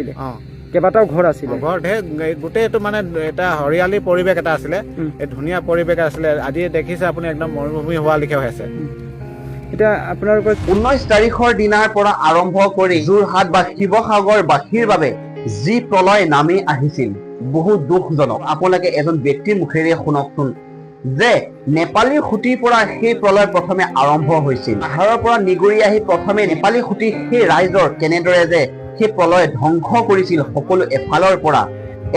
আছিলে কেইবাটাও ঘৰ আছিলে ঘৰ গোটেইটো মানে এটা হৰিয়ালী পৰিৱেশ এটা আছিলে এই ধুনীয়া পৰিৱেশ আছিলে আজি দেখিছে আপুনি একদম মৰুভূমি হোৱা লিখীয়া হৈ আছে এতিয়া আপোনালোকৰ 19 তাৰিখৰ দিনাৰ পৰা আৰম্ভ কৰি যোৰহাট বা শিৱসাগৰবাসীৰ বাবে যি প্ৰলয় নামি আহিছিল বহু দুখজনক আপোনালোকে এজন ব্যক্তিৰ মুখেৰে শুনকচোন যে নেপালী খুঁটিৰ পৰা সেই প্ৰলয় প্ৰথমে আৰম্ভ হৈছিল পাহাৰৰ পৰা নিগৰি আহি প্ৰথমে নেপালী খুঁটি সেই ৰাইজৰ কেনেদৰে যে সেই প্ৰলয় ধ্বংস কৰিছিল সকলো এফালৰ পৰা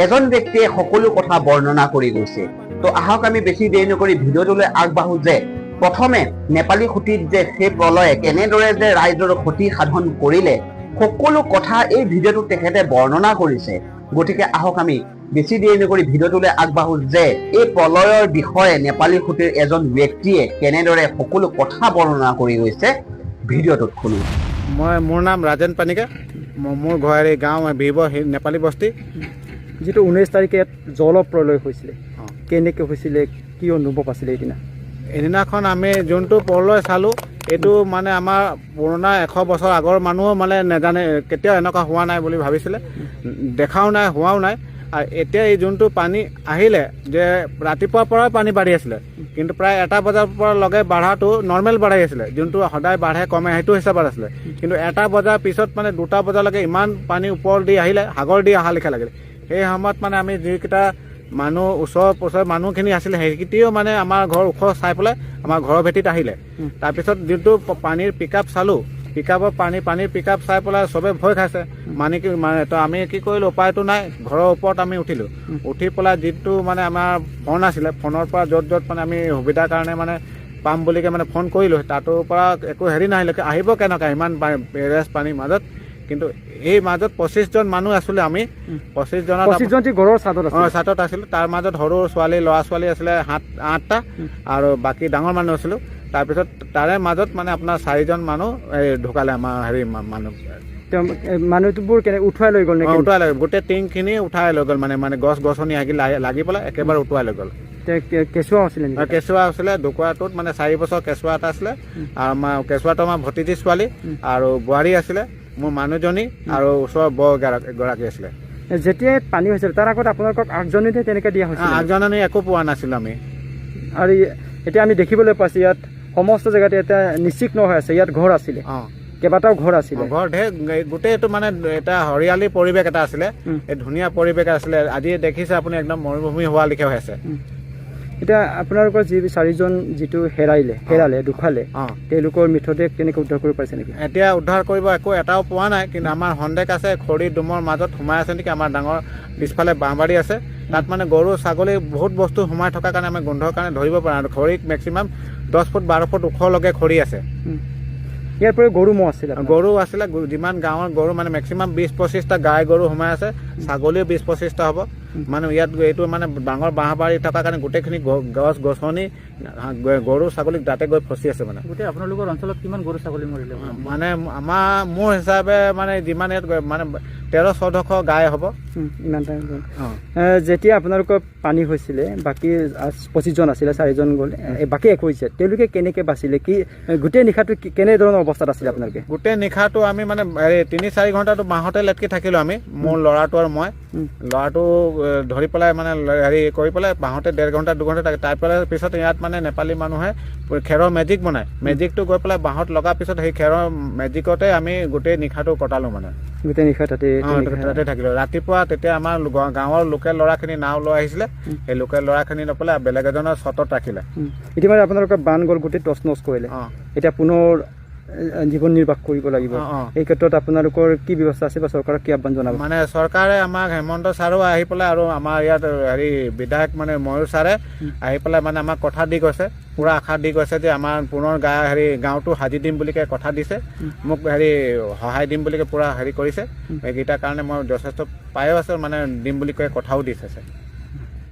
এজন ব্যক্তিয়ে সকলো কথা বৰ্ণনা কৰি গৈছে তো আহক আমি বেছি দেৰি নকৰি ভিডিঅ'টোলৈ আগবাঢ়ো যে প্ৰথমে নেপালী খুঁটিত যে সেই প্ৰলয়ে কেনেদৰে যে ৰাইজৰ ক্ষতি সাধন কৰিলে সকলো কথা এই ভিডিঅ'টোত তেখেতে বৰ্ণনা কৰিছে গতিকে আহক আমি বেছি দেৰি নকৰি ভিডিঅ'টোলৈ আগবাঢ়ো যে এই প্ৰলয়ৰ বিষয়ে নেপালী খুঁটিৰ এজন ব্যক্তিয়ে কেনেদৰে সকলো কথা বৰ্ণনা কৰি গৈছে ভিডিঅ'টোত শুনো মোৰ নাম ৰাজেন পানিকা মোৰ ঘৰ এই গাঁও বিব নেপালী বস্তি যিটো 19 তাৰিখে জলপ্ৰলয় হৈছিলে কেনেকৈ হৈছিলে কি অনুভৱ আছিলে এইদিনা এদিনাখন আমি যোনটো প্ৰলয় চালোঁ এইটো মানে আমাৰ পুৰণা 100 বছৰ আগৰ মানুহো মানে নাজানে কেতিয়াও এনেকুৱা হোৱা নাই বুলি ভাবিছিলে দেখাও নাই হোৱাও নাই আৰু এতিয়া এই যোনটো পানী আহিলে যে ৰাতিপুৱাৰ পৰাই পানী বাঢ়ি আছিলে কিন্তু প্ৰায় 1টা বজাৰ পৰা লগে বাঢ়াটো নৰ্মেল বাঢ়ি আছিলে যোনটো সদায় বাঢ়ে কমে সেইটো হিচাপত আছিলে কিন্তু 1টা বজাৰ পিছত মানে 2টা বজালৈকে ইমান পানী ওপৰ দি আহিলে সাগৰ দি অহা লিখা লাগিলে সেই সময়ত মানে আমি যিকেইটা মানুহ ওচৰ মানুহখিনি আছিলে সেইকেইটিও মানে আমাৰ ঘৰ ওখ চাই পেলাই আমাৰ ঘৰৰ ভেটিত আহিলে তাৰপিছত যোনটো পানীৰ পিকআপ চালোঁ পিকআপৰ পানীৰ পিকআপ চাই পেলাই চবে ভয় খাইছে তো আমি কি কৰিলোঁ উপায়টো নাই ঘৰৰ ওপৰত আমি উঠিলোঁ উঠি পেলাই যিটো মানে আমাৰ ফোন আছিলে ফোনৰ পৰা য'ত মানে আমি সুবিধাৰ কাৰণে মানে পাম বুলিকে মানে ফোন কৰিলোঁ তাতো পৰা একো হেৰি নাহিলে আহিব কেনেকৈ ইমান ৰেছ পানীৰ মাজত কিন্তু এই মাজত 25জন মানুহ আছিলে আমি 25জন ঘৰৰ ছাদত আছিলোঁ তাৰ মাজত সৰু ল'ৰা ছোৱালী আছিলে 8টা আৰু বাকী ডাঙৰ মানুহ আছিলোঁ তাৰপিছত তাৰে মাজত মানে আপোনাৰ 4জন মানুহ ঢুকালে আমাৰ হেৰি মানুহবোৰ উঠুৱাই লৈ গ'ল উঠুৱাই লৈ গ'ল গোটেই টিংখিনি উঠাই লৈ গ'ল মানে গছ গছনি লাগি পেলাই একেবাৰে উঠুৱাই লৈ গ'ল কেঁচুৱা আছিলে কেঁচুৱা আছিলে ঢুকুৱাটোত মানে 4 বছৰ কেঁচুৱা এটা আছিলে আৰু আমাৰ কেঁচুৱাটো আমাৰ ভতিজী ছোৱালী আৰু বোৱাৰী আছিলে মোৰ মানুহজনী আৰু ওচৰৰ গৰাকী আছিলে যেতিয়াই পানী হৈছিল তাৰ আগত আপোনালোকক আগজনীতে তেনেকৈ দিয়া হৈছিল আগজনী একো পোৱা নাছিলোঁ আমি আৰু এতিয়া আমি দেখিবলৈ পাইছোঁ ইয়াত সমস্ত জেগাতে এটা নিশ্চিহ্ন হৈ আছে ইয়াত ঘৰ আছিলে কেইবাটাও ঘৰ আছিলে ঘৰ গোটেইটো মানে এটা হৰিয়ালী পৰিৱেশ এটা আছিলে এই ধুনীয়া পৰিৱেশ আছিলে আজি দেখিছে আপুনি একদম মৰুভূমি হোৱা লিখীয়া হৈ আছে এতিয়া আপোনালোকৰ যি 4জন যিটো হেৰালে ঢুকালে তেওঁলোকৰ মৃতদেহ কেনেকৈ উদ্ধাৰ কৰিব পাৰিছে নেকি এতিয়া উদ্ধাৰ কৰিব এটাও পোৱা নাই কিন্তু আমাৰ সন্দেহ আছে খৰি ডুমৰ মাজত সোমাই আছে নেকি আমাৰ ডাঙৰ পিছফালে বাঁহবাৰী আছে তাত মানে গৰু ছাগলী বহুত বস্তু সোমাই থকাৰ কাৰণে আমি গোন্ধৰ কাৰণে ধৰিব পৰা নাই খৰিত মেক্সিমাম 10 ফুট 12 ফুট ওখলৈকে খৰি আছে ইয়াৰ পৰা গৰু আছিলে যিমান গাঁৱৰ গৰু মানে মেক্সিমাম 20-25টা গাই গৰু সোমাই আছে ছাগলীও 20-25টা হ'ব মানে ইয়াত এইটো মানে ডাঙৰ বাঁহবাৰী থকাৰ কাৰণে গোটেইখিনি গছ গছনি গৰু ছাগলী তাতে গৈ ফচি আছে মানে গোটেই আপোনালোকৰ অঞ্চলত কিমান গৰু ছাগলী মৰিলে মানে মোৰ হিচাপে মানে যিমান ইয়াত মানে 13-14 গাই হ'ব ইমান যেতিয়া আপোনালোকৰ পানী হৈছিলে বাকী 25জন আছিলে 4জন গ'ল বাকী 21 তেওঁলোকে কেনেকৈ বাচিলে কি গোটেই নিশাটো কেনেধৰণৰ অৱস্থাত আছিলে আপোনালোকে গোটেই নিশাটো আমি মানে 3-4 ঘণ্টাটো বাঁহতে লেটকি থাকিলোঁ আমি মোৰ ল'ৰাটো আৰু মই ল'ৰাটো ধৰি পেলাই মানে হেৰি কৰি পেলাই বাঁহতে 1.5 ঘণ্টা 2 ঘণ্টা থাকে তাৰ পিছত ইয়াত মানে নেপালী মানুহে খেৰৰ মেজিক বনায় মেজিকটো গৈ পেলাই বাঁহত লগাৰ পিছত সেই খেৰৰ মেজিকতে আমি গোটেই নিশাটো কটালোঁ মানে গোটেই নিশা তাতে থাকিলোঁ ৰাতিপুৱা তেতিয়া আমাৰ গাঁৱৰ লোকেল ল'ৰাখিনি নাও লৈ আহিছিলে সেই লোকেল ল'ৰাখিনি নপেলাই বেলেগ এজনৰ চটত ৰাখিলে ইতিমধ্যে আপোনালোকৰ বান গ'ল গোটেই টচ নচ কৰিলে এতিয়া পুনৰ জীৱন নিৰ্বাহ কৰিব লাগিব এই ক্ষেত্ৰত আপোনালোকৰ কি ব্যৱস্থা আছে বা চৰকাৰক কি আহ্বান জনাব মানে চৰকাৰে আমাক হেমন্ত ছাৰো আহি পেলাই আৰু আমাৰ ইয়াত হেৰি বিধায়ক মানে ময়ূৰ ছাৰে আহি পেলাই মানে আমাক কথা দি গৈছে পুৰা আশা দি গৈছে যে আমাৰ পুনৰ গাঁৱটো সাজি দিম বুলি কথা দিছে মোক হেৰি সহায় দিম বুলি পুৰা হেৰি কৰিছে এইকেইটাৰ কাৰণে মই যথেষ্ট পায়ো আছোঁ মানে দিম বুলি কথাও দিছে